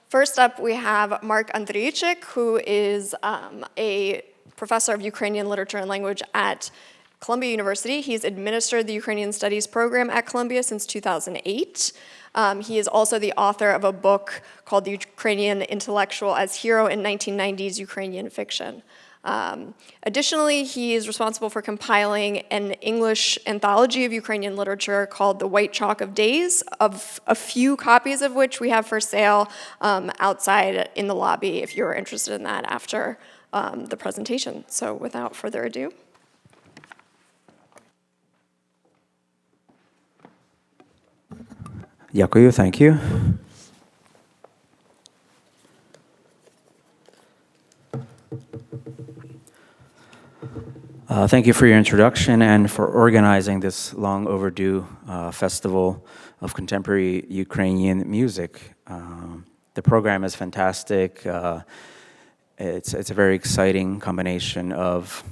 First up, we have Mark Andryczyk, who is a professor of Ukrainian literature and language at Columbia University. He's administered the Ukrainian Studies program at Columbia since 2008. He is also the author of a book called The Ukrainian Intellectual as Hero in 1990s Ukrainian Fiction. Additionally, he is responsible for compiling an English anthology of Ukrainian literature called The White Chalk of Days, of a few copies of which we have for sale outside in the lobby if you're interested in that after the presentation. So without further ado. Дякую, thank you. Thank you for your introduction and for organizing this long overdue festival of contemporary Ukrainian music. The program is fantastic. It's a very exciting combination of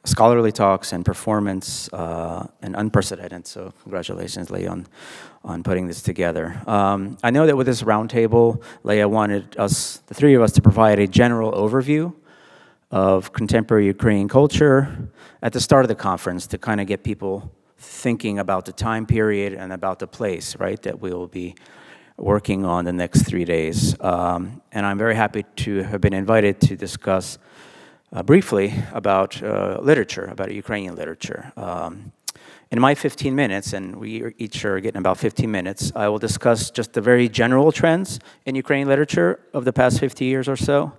scholarly talks and performance and unprecedented. So congratulations, Leah, on putting this together. I know that with this roundtable, Leah wanted us, the three of us, to provide a general overview of contemporary Ukrainian culture at the start of the conference to kind of get people thinking about the time period and about the place, right, that we will be working on the next 3 days. And I'm very happy to have been invited to discuss briefly about literature, about Ukrainian literature. In my 15 minutes, and we each are getting about 15 minutes, I will discuss just the very general trends in Ukrainian literature of the past 50 years or so.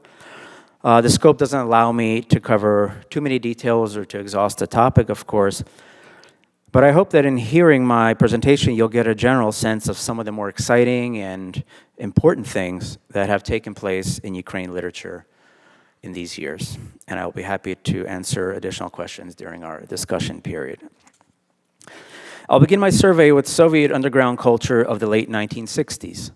The scope doesn't allow me to cover too many details or to exhaust the topic, of course, but I hope that in hearing my presentation, you'll get a general sense of some of the more exciting and important things that have taken place in Ukrainian literature in these years. And I'll be happy to answer additional questions during our discussion period. I'll begin my survey with Soviet underground culture of the late 1960s.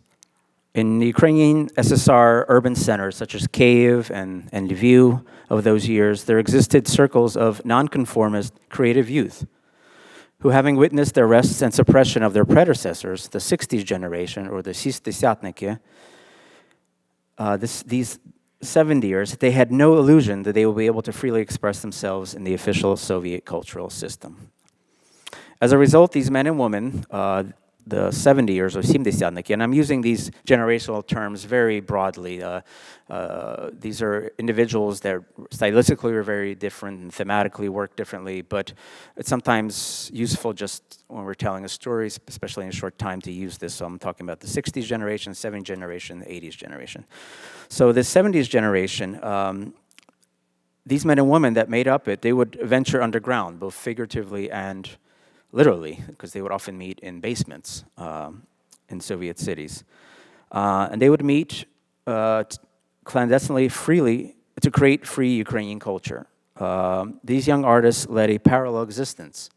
In the Ukrainian SSR urban centers such as Kyiv and Lviv of those years, there existed circles of nonconformist creative youth who, having witnessed the arrests and suppression of their predecessors, the 60s generation, or the Sistisatniki, these 70ers, they had no illusion that they would be able to freely express themselves in the official Soviet cultural system. As a result, these men and women, the 70ers or 70-niki, and I'm using these generational terms very broadly. These are individuals that stylistically are very different and thematically work differently, but it's sometimes useful just when we're telling a story, especially in a short time, to use this. So I'm talking about the 60s generation, 70s generation, the 80s generation. So the 70s generation, these men and women that made up it, they would venture underground, both figuratively and literally, because they would often meet in basements in Soviet cities. And they would meet clandestinely, freely, to create free Ukrainian culture. These young artists led a parallel existence.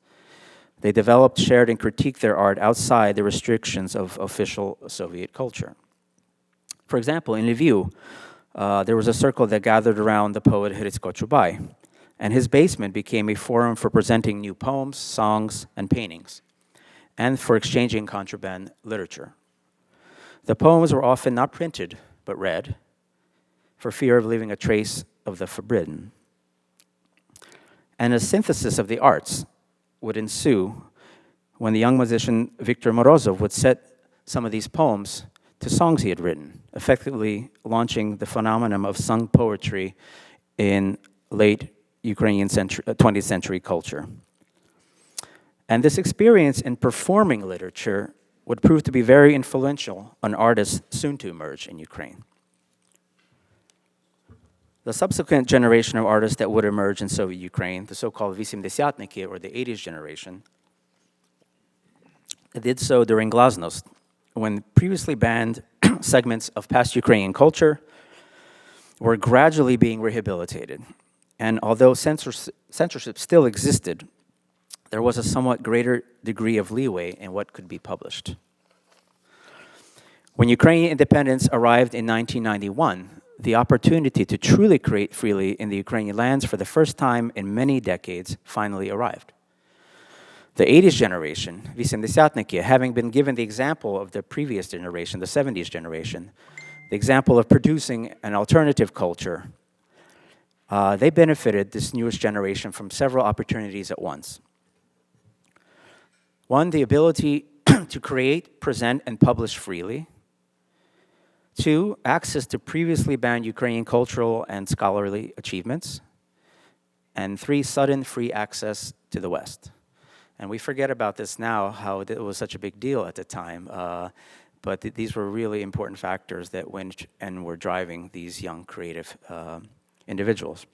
They developed, shared, and critiqued their art outside the restrictions of official Soviet culture. For example, in Lviv, there was a circle that gathered around the poet Hrytsko Chubai, and his basement became a forum for presenting new poems, songs, and paintings, and for exchanging contraband literature. The poems were often not printed, but read, for fear of leaving a trace of the forbidden. And a synthesis of the arts would ensue when the young musician Viktor Morozov would set some of these poems to songs he had written, effectively launching the phenomenon of sung poetry in late Ukrainian 20th century culture. And this experience in performing literature would prove to be very influential on artists soon to emerge in Ukraine. The subsequent generation of artists that would emerge in Soviet Ukraine, the so-called 80-niki, or the 80s generation, did so during Glasnost, when previously banned segments of past Ukrainian culture were gradually being rehabilitated. And although censorship still existed, there was a somewhat greater degree of leeway in what could be published. When Ukrainian independence arrived in 1991, the opportunity to truly create freely in the Ukrainian lands for the first time in many decades finally arrived. The 80s generation, 80-niki, having been given the example of the previous generation, the 70s generation, the example of producing an alternative culture, they benefited this newest generation from several opportunities at once. One, the ability to create, present, and publish freely. Two, access to previously banned Ukrainian cultural and scholarly achievements. And three, sudden free access to the West. And we forget about this now, how it was such a big deal at the time. But these were really important factors that went and were driving these young creative individuals.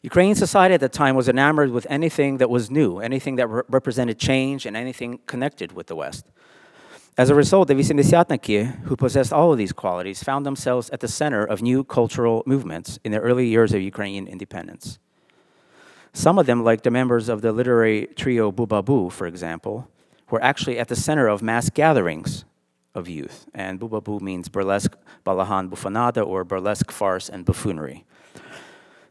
Ukrainian society at the time was enamored with anything that was new, anything that represented change, and anything connected with the West. As a result, the Vysemdesiatniki, who possessed all of these qualities, found themselves at the center of new cultural movements in the early years of Ukrainian independence. Some of them, like the members of the literary trio Bubabu, for example, were actually at the center of mass gatherings of youth. And Bubabu means burlesque, balahan, bufonada, or burlesque farce and buffoonery.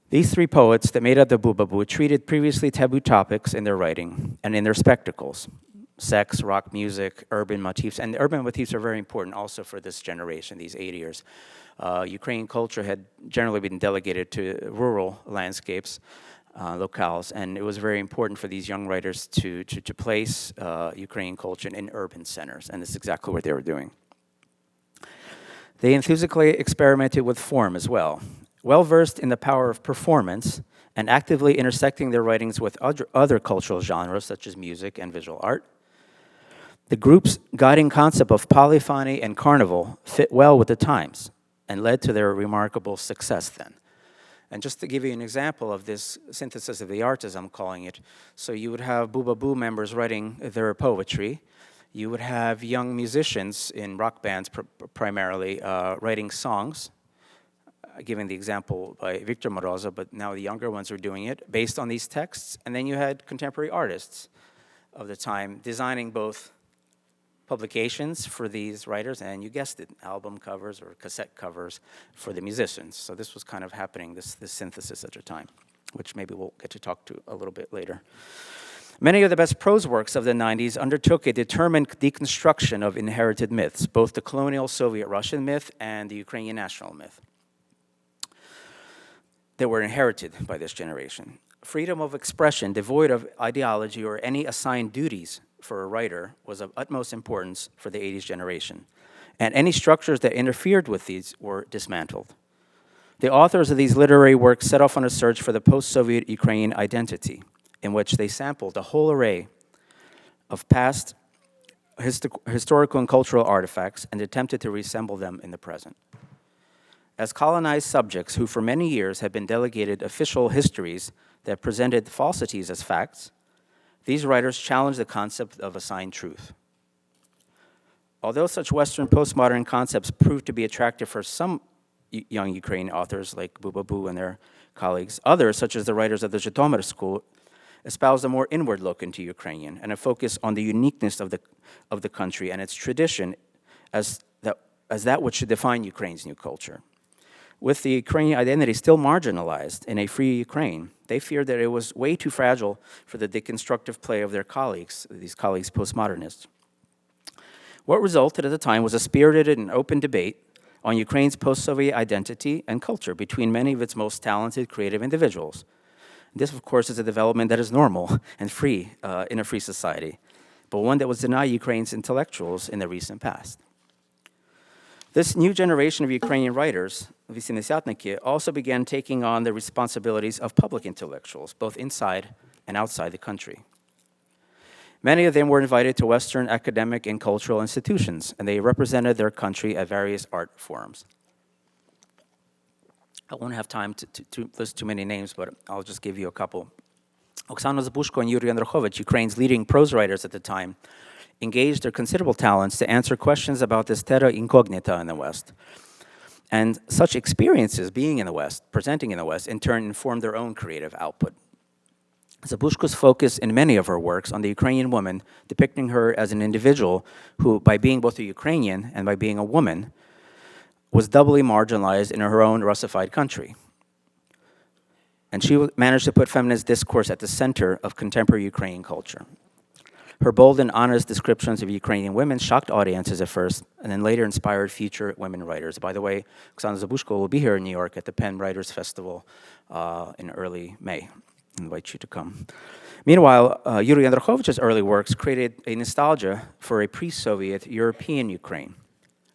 These three poets that made up the Bubabu treated previously taboo topics in their writing and in their spectacles. Sex, rock music, urban motifs. And the urban motifs are very important also for this generation, these 80ers. Ukrainian culture had generally been delegated to rural landscapes, locales, and it was very important for these young writers to place Ukrainian culture in urban centers, and this is exactly what they were doing. They enthusiastically experimented with form as well. Well-versed in the power of performance and actively intersecting their writings with other cultural genres such as music and visual art, the group's guiding concept of polyphony and carnival fit well with the times and led to their remarkable success then. And just to give you an example of this synthesis of the arts, as I'm calling it, so you would have Bubabu members writing their poetry, you would have young musicians in rock bands primarily writing songs, giving the example by Victor Morozo, but now the younger ones are doing it based on these texts, and then you had contemporary artists of the time designing both publications for these writers, and you guessed it, album covers or cassette covers for the musicians. So this was kind of happening, this synthesis at the time, which maybe we'll get to talk to a little bit later. Many of the best prose works of the 90s undertook a determined deconstruction of inherited myths, both the colonial Soviet Russian myth and the Ukrainian national myth that were inherited by this generation. Freedom of expression, devoid of ideology or any assigned duties for a writer, was of utmost importance for the 80s generation, and any structures that interfered with these were dismantled. The authors of these literary works set off on a search for the post-Soviet Ukrainian identity, in which they sampled a whole array of past historical and cultural artifacts and attempted to reassemble them in the present. As colonized subjects who for many years had been delegated official histories that presented falsities as facts, these writers challenged the concept of assigned truth. Although such Western postmodern concepts proved to be attractive for some young Ukrainian authors like Bubabu and their colleagues, others, such as the writers of the Zhytomyr school, espoused a more inward look into Ukrainian and a focus on the uniqueness of the country and its tradition as that which should define Ukraine's new culture. With the Ukrainian identity still marginalized in a free Ukraine, they feared that it was way too fragile for the deconstructive play of their colleagues, these colleagues postmodernists. What resulted at the time was a spirited and open debate on Ukraine's post-Soviet identity and culture between many of its most talented creative individuals. This, of course, is a development that is normal and free in a free society, but one that was denied Ukraine's intellectuals in the recent past. This new generation of Ukrainian writers, Vysemdesiatniki, also began taking on the responsibilities of public intellectuals, both inside and outside the country. Many of them were invited to Western academic and cultural institutions, and they represented their country at various art forums. I won't have time to list too many names, but I'll just give you a couple. Oksana Zabushko and Yuri Andryczyk, Ukraine's leading prose writers at the time, engaged their considerable talents to answer questions about this terra incognita in the West. And such experiences being in the West, presenting in the West, in turn informed their own creative output. Zabushko's focus in many of her works on the Ukrainian woman, depicting her as an individual who, by being both a Ukrainian and by being a woman, was doubly marginalized in her own Russified country. And she managed to put feminist discourse at the center of contemporary Ukrainian culture. Her bold and honest descriptions of Ukrainian women shocked audiences at first, and then later inspired future women writers. By the way, Oksana Zabushko will be here in New York at the Penn Writers Festival in early May. I invite you to come. Meanwhile, Yuri Andrukhovich's early works created a nostalgia for a pre-Soviet European Ukraine,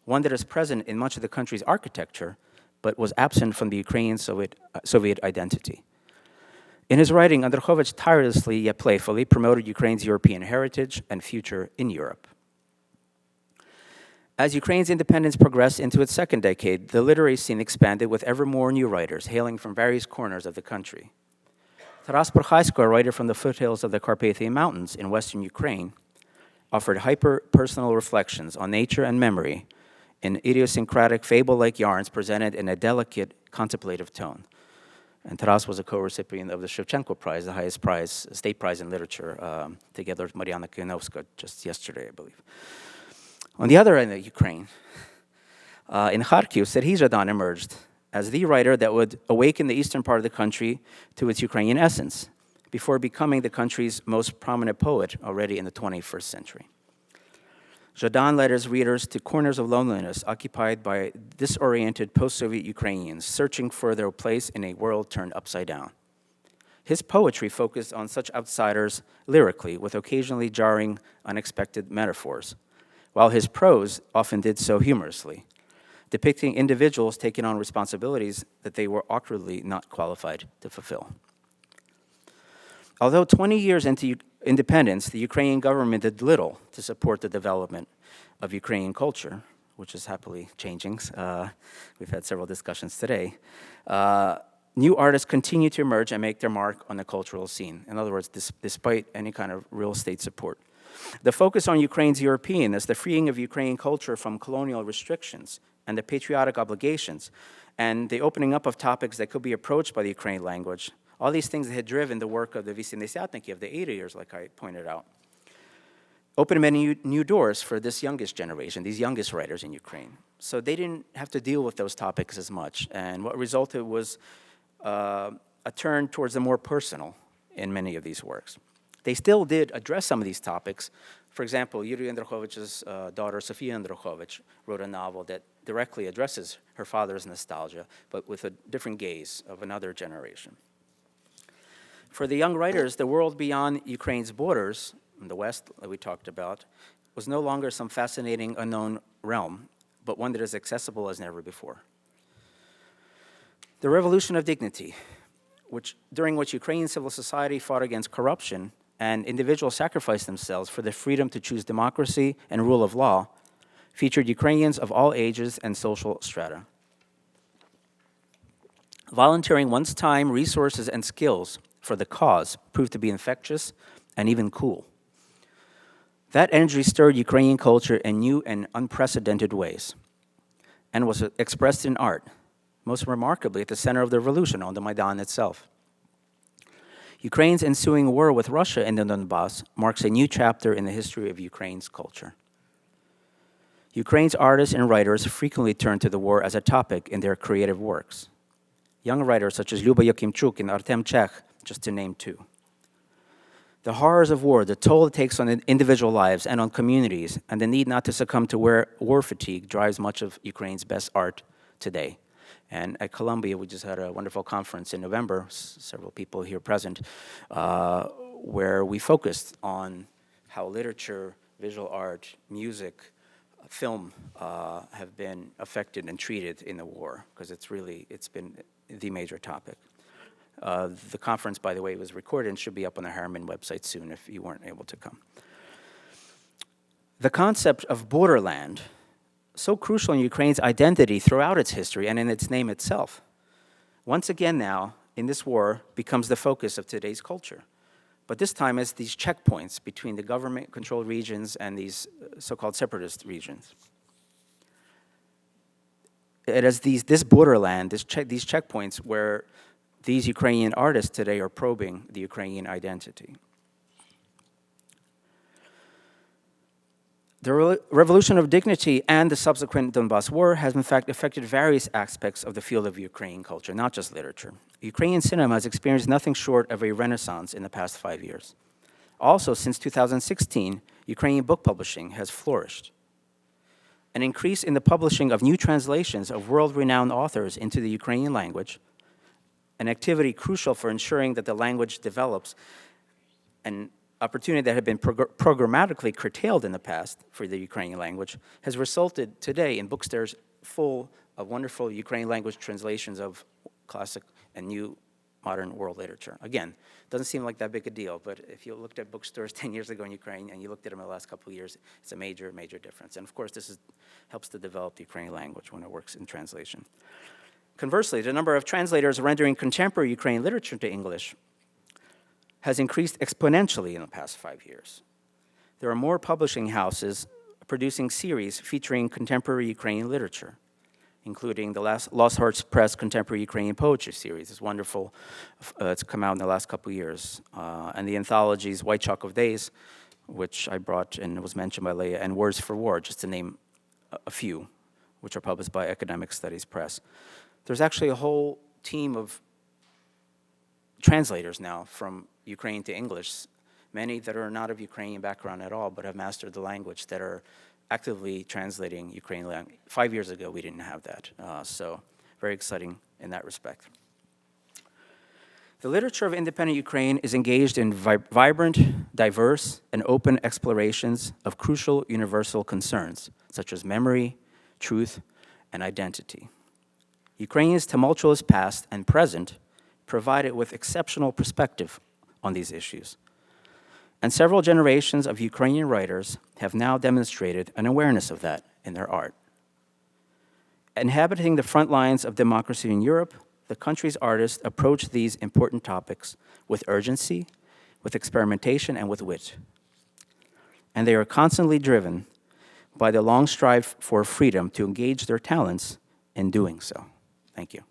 one that is present in much of the country's architecture, but was absent from the Ukrainian Soviet identity. In his writing, Andrukhovich tirelessly yet playfully promoted Ukraine's European heritage and future in Europe. As Ukraine's independence progressed into its second decade, the literary scene expanded with ever more new writers hailing from various corners of the country. Taras Prochaska, a writer from the foothills of the Carpathian Mountains in western Ukraine, offered hyper-personal reflections on nature and memory in idiosyncratic, fable-like yarns presented in a delicate, contemplative tone. And Taras was a co-recipient of the Shevchenko Prize, the highest prize, state prize in literature, together with Mariana Kianovska just yesterday, I believe. On the other end of Ukraine, in Kharkiv, Serhiy Zhadan emerged as the writer that would awaken the eastern part of the country to its Ukrainian essence, before becoming the country's most prominent poet already in the 21st century. Zhadan led his readers to corners of loneliness occupied by disoriented post-Soviet Ukrainians searching for their place in a world turned upside down. His poetry focused on such outsiders lyrically, with occasionally jarring, unexpected metaphors, while his prose often did so humorously, depicting individuals taking on responsibilities that they were awkwardly not qualified to fulfill. Although 20 years into independence, the Ukrainian government did little to support the development of Ukrainian culture, which is happily changing. We've had several discussions today. New artists continue to emerge and make their mark on the cultural scene. In other words, despite any kind of real estate support. The focus on Ukraine's Europeanness, the freeing of Ukrainian culture from colonial restrictions and the patriotic obligations, and the opening up of topics that could be approached by the Ukrainian language, all these things that had driven the work of the Vysedesятniki of the 80 years, like I pointed out, opened many new doors for this youngest generation, these youngest writers in Ukraine. So they didn't have to deal with those topics as much. And what resulted was a turn towards the more personal in many of these works. They still did address some of these topics. For example, Yuri Andrukhovich's daughter, Sofia Andrukhovich, wrote a novel that directly addresses her father's nostalgia, but with a different gaze of another generation. For the young writers, the world beyond Ukraine's borders, in the West that we talked about, was no longer some fascinating unknown realm, but one that is accessible as never before. The revolution of dignity, during which Ukrainian civil society fought against corruption and individuals sacrificed themselves for the freedom to choose democracy and rule of law, featured Ukrainians of all ages and social strata. Volunteering one's time, resources, and skills for the cause proved to be infectious and even cool. That energy stirred Ukrainian culture in new and unprecedented ways and was expressed in art, most remarkably at the center of the revolution on the Maidan itself. Ukraine's ensuing war with Russia in the Donbass marks a new chapter in the history of Ukraine's culture. Ukraine's artists and writers frequently turn to the war as a topic in their creative works. Young writers such as Lyuba Yakimchuk and Artem Chekh, just to name two. The horrors of war, the toll it takes on individual lives and on communities, and the need not to succumb to war fatigue drives much of Ukraine's best art today. And at Columbia, we just had a wonderful conference in November, several people here present, where we focused on how literature, visual art, music, film have been affected and treated in the war, because it's been the major topic. The conference, by the way, was recorded and should be up on the Harriman website soon if you weren't able to come. The concept of borderland, so crucial in Ukraine's identity throughout its history and in its name itself, once again now, in this war, becomes the focus of today's culture. But this time as these checkpoints between the government-controlled regions and these so-called separatist regions. It is this borderland, these checkpoints where these Ukrainian artists today are probing the Ukrainian identity. The revolution of dignity and the subsequent Donbass war has in fact affected various aspects of the field of Ukrainian culture, not just literature. Ukrainian cinema has experienced nothing short of a renaissance in the past 5 years. Also, since 2016, Ukrainian book publishing has flourished. An increase in the publishing of new translations of world-renowned authors into the Ukrainian language, an activity crucial for ensuring that the language develops, an opportunity that had been programmatically curtailed in the past for the Ukrainian language, has resulted today in bookstores full of wonderful Ukrainian language translations of classic and new modern world literature. Again, doesn't seem like that big a deal, but if you looked at bookstores 10 years ago in Ukraine and you looked at them in the last couple of years, it's a major, major difference. And of course, helps to develop the Ukrainian language when it works in translation. Conversely, the number of translators rendering contemporary Ukrainian literature to English has increased exponentially in the past 5 years. There are more publishing houses producing series featuring contemporary Ukrainian literature, including the Lost Hearts Press Contemporary Ukrainian Poetry series. It's wonderful. It's come out in the last couple of years. And the anthologies White Chalk of Days, which I brought and was mentioned by Leah, and Words for War, just to name a few, which are published by Academic Studies Press. There's actually a whole team of translators now from Ukrainian to English, many that are not of Ukrainian background at all, but have mastered the language, that are actively translating Ukrainian language. 5 years ago, we didn't have that, so very exciting in that respect. The literature of independent Ukraine is engaged in vibrant, diverse, and open explorations of crucial universal concerns, such as memory, truth, and identity. Ukraine's tumultuous past and present provide it with exceptional perspective on these issues. And several generations of Ukrainian writers have now demonstrated an awareness of that in their art. Inhabiting the front lines of democracy in Europe, the country's artists approach these important topics with urgency, with experimentation, and with wit. And they are constantly driven by the long strive for freedom to engage their talents in doing so. Thank you.